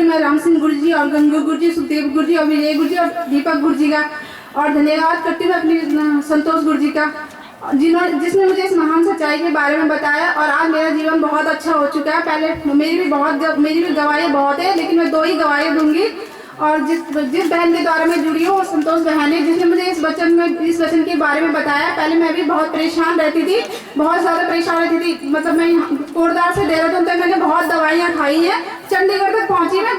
मैं राम सिंह गुरु जी और गंगू गुरु जी, सुखदेव गुरु जी और विजय गुरु जी और दीपक गुरु जी का और धन्यवाद करती हूँ अपनी संतोष गुरु जी का, जिसने मुझे इस महान सच्चाई के बारे में बताया। और आज मेरा जीवन बहुत अच्छा हो चुका है। पहले मेरी भी गवाही बहुत है, लेकिन मैं 2 ही गवाही दूंगी। और जिस बहन के द्वारा मैं जुड़ी हूँ, संतोष बहन है, जिसने मुझे इस वचन के बारे में बताया। पहले मैं भी बहुत परेशान रहती थी, बहुत ज़्यादा परेशान रहती थी। मतलब मैं कोटद्वार से देहरादून तक मैंने बहुत दवाइयाँ खाई हैं। चंडीगढ़ तक पहुँची मैं,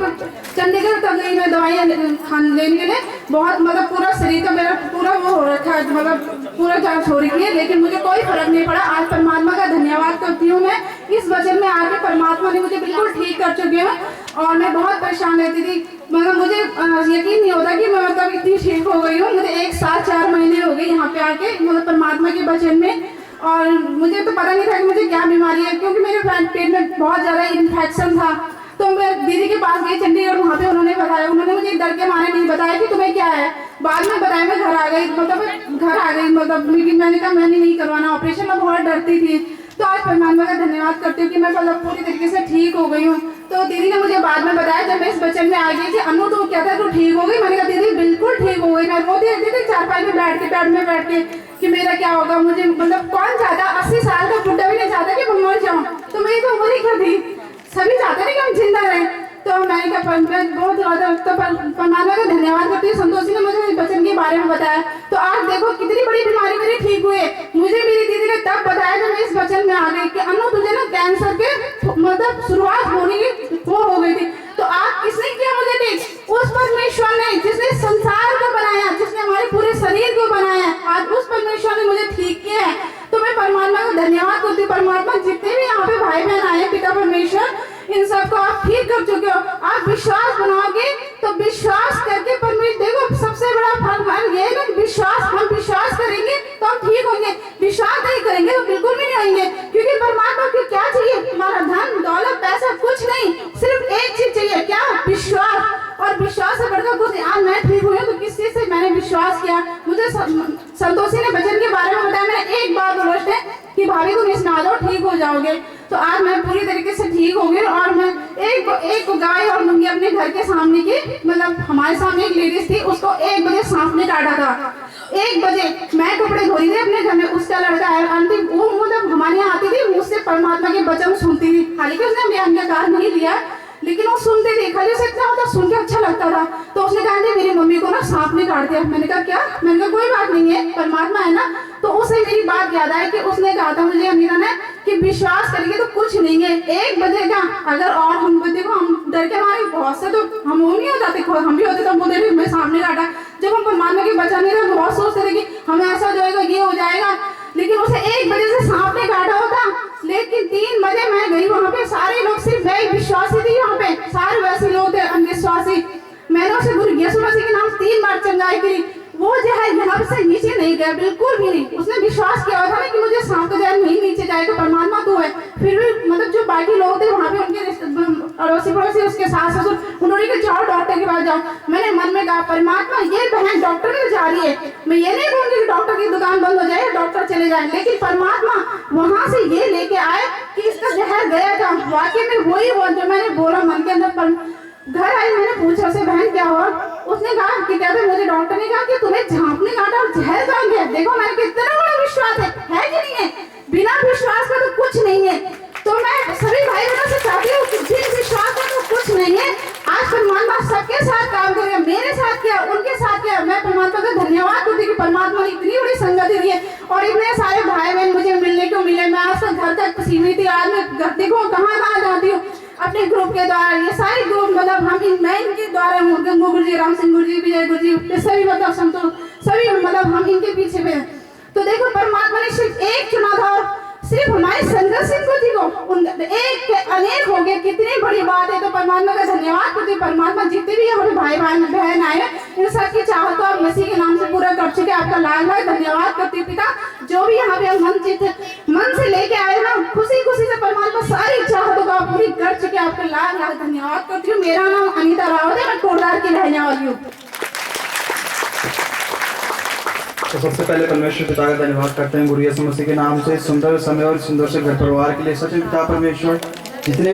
चंडीगढ़ तक गई मैं दवाइयाँ लेने के लिए। बहुत मतलब पूरा शरीर का मेरा पूरा वो हो रखा है, मतलब पूरा जांच हो रही है, लेकिन मुझे कोई फर्क नहीं पड़ा। आज परमात्मा का धन्यवाद करती हूँ मैं। इस वचन में आके परमात्मा ने मुझे बिल्कुल ठीक कर चुके हैं। और मैं बहुत परेशान रहती थी, मतलब मुझे यकीन नहीं होता कि मैं मतलब इतनी ठीक हो गई हूँ। मुझे 1 साल 4 महीने हो गए यहाँ पे आके, मतलब परमात्मा के वचन में। और मुझे तो पता नहीं था कि मुझे क्या बीमारी है, क्योंकि मेरे पेट में बहुत ज़्यादा इन्फेक्शन था। तो मैं दीदी के पास गई चंडीगढ़, वहाँ पे उन्होंने बताया, उन्होंने मुझे डर के मारे नहीं बताया कि तुम्हें क्या है। बाद में बताया, मैं घर आ गई, मतलब लेकिन मैंने कहा मैंने नहीं करवाना ऑपरेशन, मैं बहुत डरती थी। तो आज परमात्मा का धन्यवाद करती हूँ कि मैं मतलब पूरी तरीके से ठीक हो गई हूँ। तो दीदी ने मुझे बाद में बताया, जब मैं इस वचन में आ गई कि अनु तो क्या था, तू ठीक हो गई। मैंने कहा दीदी बिल्कुल ठीक हो गई। मैं रोती रहती थी चारपाई में बैठ के कि मेरा क्या होगा। मुझे मतलब कौन चाहता, 80 साल का बुढ़ा भी नहीं चाहता कि मैं मर जाऊँ। तो मेरी तो उम्र ही क्या थी, सभी चाहते हैं कि हम जिंदा रहें। तो मैंने कहा बहुत ज़्यादा परमात्मा का धन्यवाद करती हूँ, संतोषी ने मुझे इस वचन के बारे में बताया। तो आज देखो कितनी बड़ी बीमारी मेरी ठीक हुई है। मुझे मेरी दीदी ने तब बताया जब मैं इस वचन में आ गई कि अनु तुझे ना कैंसर के मतलब शुरुआत होने की वो हो गई थी। तो आज किसने किया मुझे ठीक? उस परमेश्वर ने, जिसने संसार को बनाया, जिसने हमारे पूरे शरीर को बनाया, आज उस परमेश्वर ने मुझे ठीक किया है। तो मैं परमात्मा का धन्यवाद करती हूँ। परमात्मा जितने भी यहाँ पे भाई बहन आए, पिता परमेश्वर, इन सबको आप ठीक कर चुके हो। आप विश्वास बनाओगे तो विश्वास करके परमेश्वर, देखो सबसे बड़ा फल ये है, हम विश्वास करेंगे तो हम ठीक होंगे। विश्वास नहीं करेंगे तो बिल्कुल भी नहीं होंगे, क्योंकि परमात्मा को क्या चाहिए? हमारा धन दौलत पैसा कुछ नहीं, सिर्फ एक चीज चाहिए, क्या? विश्वास। और विश्वास से बढ़कर कुछ नहीं। आज मैं ठीक हुई हूँ तो किस चीज से मैंने विश्वास किया? मुझे संतोषी ने वचन के बारे में बताया। मैंने एक बात बोला है कि भाभी तुम इस नहा दो, ठीक हो जाओगे। तो आज मैं पूरी तरीके से ठीक हो गई। और मैं एक गाय और मुर्गी अपने घर के सामने की, मतलब हमारे सामने एक लेडीज थी, उसको 1 बजे सांप ने काटा था। 1 बजे मैं कपड़े धो रही थी अपने घर में, उसका लड़का है आंटी, वो मतलब हमारे यहाँ आती थी, मुझसे परमात्मा के वचन सुनती थी। हालांकि उसने हमें अंगीकार नहीं दिया, लेकिन वो सुनते थे। खाली उसे इतना मतलब सुन के अच्छा लगता था। तो उसने कहा मेरी मम्मी को ना सांप ने काट दिया। मैंने कहा क्या? मैंने कहा कोई बात नहीं है, परमात्मा है ना। तो उसे मेरी बात याद आई कि उसने कहा था मुझे अमीरा ने कि विश्वास करेंगे तो कुछ नहीं है। 1 बजे का अगर, और हम देखो हम डर के हमारे बहुत से, तो हम वो नहीं हो जाते, हम भी होते तो वो देखो मैं सामने काटा। जब हम परमात्मा के बचाने थे हम बहुत सोचते थे कि हमें ऐसा जो है ये हो जाएगा, लेकिन उसे 1 बजे से सांप ने काटा होता। लेकिन 3 बजे मैं गई वहाँ पे, सारे लोग सिर्फ मैं विश्वासी थी। यहाँ पे सारे वैसे लोग थे अंधविश्वासी। मैंने उसे गुरु यीशु मसीह के नाम 3 बार चंगाई की। वो जो है यहाँ से नीचे नहीं गया, बिल्कुल भी नहीं। उसने विश्वास किया था ना कि मुझे सांप का जहर नहीं नीचे जाएगा, परमात्मा तो है। फिर भी मतलब जो बाकी लोग थे वहाँ पे, उनके अड़ोसी पड़ोसी, उसके सास ससुर, उन्होंने कहा जाओ डॉक्टर के पास जाओ। मैंने मन में कहा परमात्मा ये बहन डॉक्टर में जा रही है, मैं ये नहीं कहूँगी कि डॉक्टर की दुकान बंद हो जाए, डॉक्टर चले जाए, लेकिन परमात्मा वहाँ से ये लेके आए कि इसका जहर गया था। वाकई में वही हुआ जो मैंने बोला मन के अंदर। घर आई, मैंने पूछा उसे बहन क्या हुआ? उसने कहा कि कहते मुझे डॉक्टर ने कहा कि तुम्हें सांप ने काटा और जहर जान गया। देखो मैंने कितना बड़ा विश्वास है कि नहीं है? बिना विश्वास का तो कुछ नहीं है। तो मैं सभी भाई बहनों से चाहती हूँ कि बिन विश्वास का तो कुछ नहीं है। आज परमात्मा सबके साथ काम करेगा, मेरे साथ किया, उनके साथ किया। मैं परमात्मा का धन्यवाद करती कि परमात्मा ने इतनी बड़ी संगति दी है और इतने सारे भाई बहन मुझे मिलने को मिले। मैं आज तक घर तक सीमित थी, आज मैं घर देखो कहाँ जाती हूँ अपने ग्रुप के द्वारा। ये सारे ग्रुप मतलब मैं इनके द्वारा हूँ, गंगू गुरु जी, राम सिंह गुरु जी, विजय गुरु जी, सभी मतलब संतोष, सभी मतलब हम इनके पीछे में। तो देखो परमात्मा ने सिर्फ एक चुना था और सिर्फ हमारे संघर्ष जी को एक के अनेक हो गए। कितनी बड़ी बात है। तो परमात्मा का धन्यवाद करते। परमात्मा जितने भी हमारे भाई बहन आए, इन सबकी चाहत को आप मसीह के नाम से पूरा कर चुके। आपका लाख लाख धन्यवाद करती हूँ पिता। जो भी यहाँ पे मन से लेके आए ना, खुशी खुशी से परमात्मा सारी चाहतों को आप पूरी कर चुके। आपका लाख लाख धन्यवाद करती हूँ। मेरा नाम अनीता रावत है, मैं कोटद्वार की रहने वाली हूँ। तो सबसे पहले परमेश्वर पिता का धन्यवाद करते हैं गुरु यीशु मसीह के नाम से सुंदर समय और सुंदर से घर परिवार के लिए। सच में पिता परमेश्वर जितने